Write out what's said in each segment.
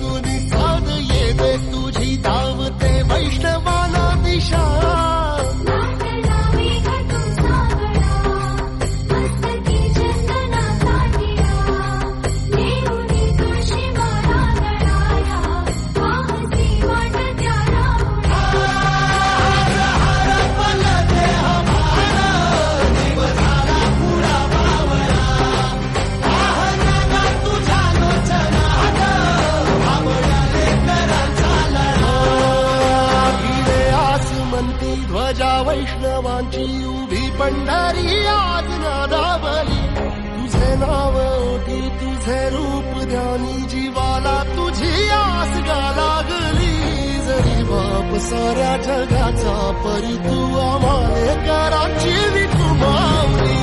रंगून साध येते तुझी धावते वैष्णवाला दिशा ध्वजा वैष्णवांची उभी पंढरी आज नादावली तुझे नाव ओठी तुझे रूप ध्यानी जीवाला तुझी आस गा लागली जरी बाप साऱ्या जगाचा परी तू आम्हाले कराची विठू माऊली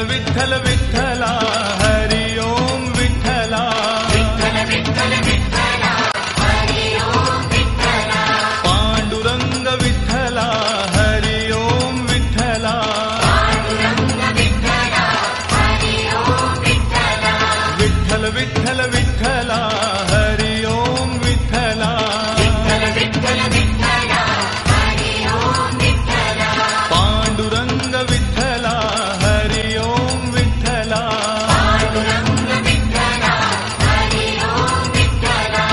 विठ्ठल विठ्ठला हरि ओम विठ्ठला विठ्ठल विठ्ठल विठ्ठला हरि ओम विठ्ठला पांडुरंग विठ्ठला हरि ओम विठ्ठला पांडुरंग विठ्ठला हरि ओम विठ्ठला विठ्ठल विठ्ठल विठ्ठला हरि ओम विठ्ठला विठ्ठल विठ्ठल विठ्ठला हरि ओम विठ्ठला पांडुरंग विठ्ठला हरि ओम विठ्ठला पांडुरंग विठ्ठला हरि ओम विठ्ठला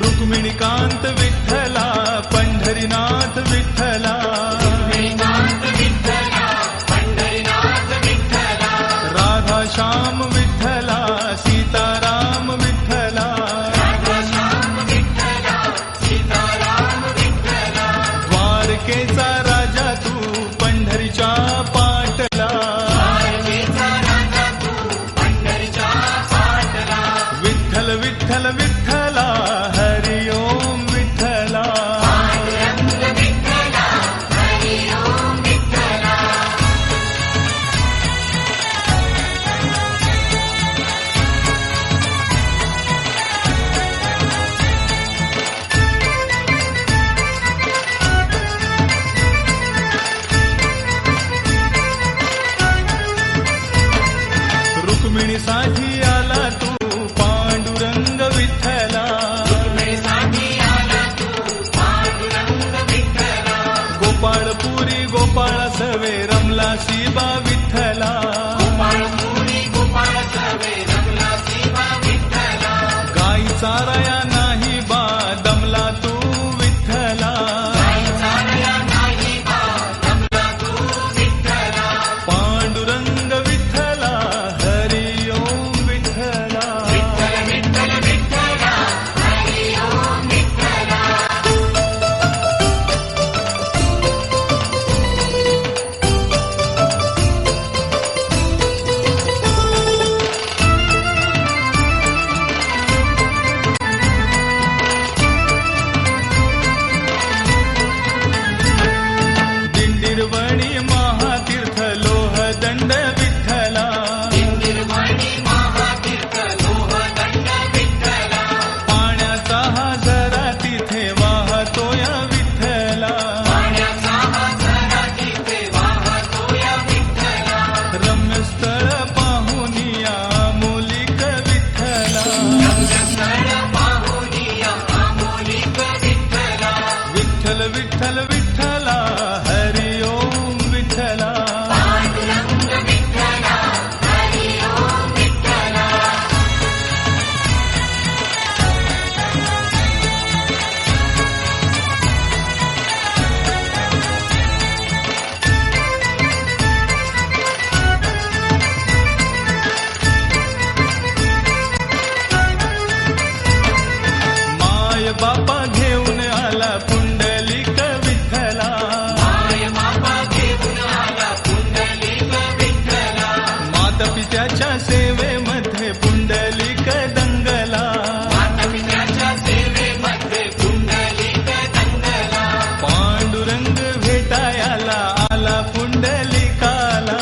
रुक्मिणीकांत विठ्ठला पंढरीनाथ विठ्ठला रुक्मिणीकांत विठ्ठला पंढरीनाथ विठ्ठला राधा श्याम विठ्ठला सीताराम विठ्ठला विठ्ठला हरि ओम विठ्ठला रुक्मिणीसाठी आला तू पांडुरंग विठ्ठला गोपाळपुरी गोपाळ सवे रमला शिबा विठ्ठला गाई चाराया नाही बा दमला तू विठ्ठला पांडुरंग विठ्ठला हरि ओम विठ्ठला दिंडीरवणी महातीर्थ लोहदंड विठ्ठला पाण्याचा हा झरा तिथे वाहतोय विठ्ठला रम्य स्थळ पाहुनिया मोलिक विठ्ठला विठ्ठल विठ्ठल विठ्ठला हरि ओम विठ्ठला माय बापा घेऊन आला पुंडलिक विठ्ठला माता पित्याच्या सेवेमध्ये पुंडलिक दंगला पांडुरंग भेटायला आला पुंडलिकाला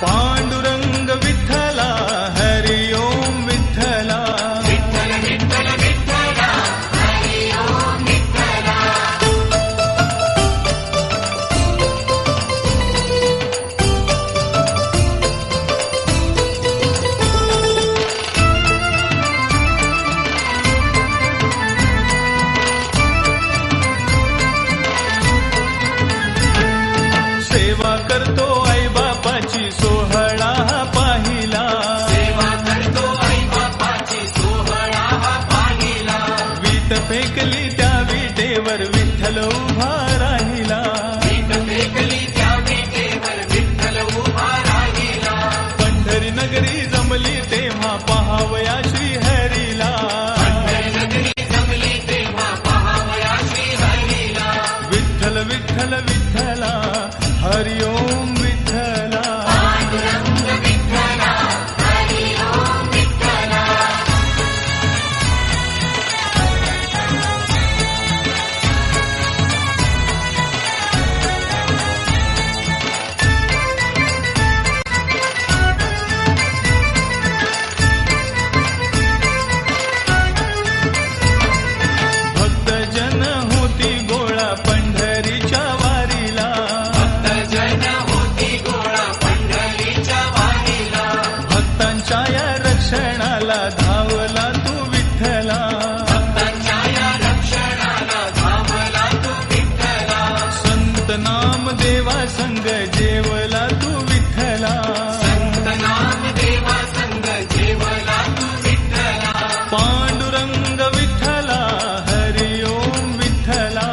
पांडुरंग विठ्ठला हरि ओम विठ्ठला सेवा करतो आई बापाची सोहळा पाहिला वीट फेकली त्या विटेवर विठ्ठल उभा राहिला पंढरी नगरी जमली तेव्हा पहावया श्रीहरीला विठ्ठल विठ्ठल विठ्ठला हरि ओम विठ्ठला भक्तजन होती गोळा पंढरीच्या वारीला भक्तांच्या या रक्षणाला धावला तू विठ्ठला संत नाम देवा संग जेवला तू विठ्ठला पांडुरंग विठ्ठला हरि ओम विठ्ठला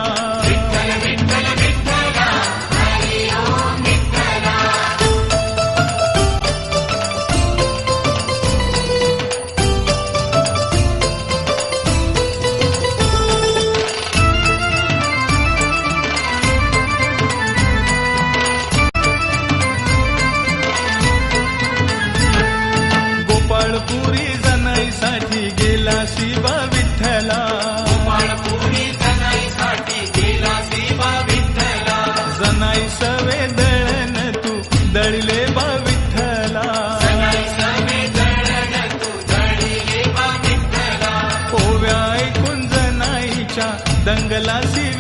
दंगलासी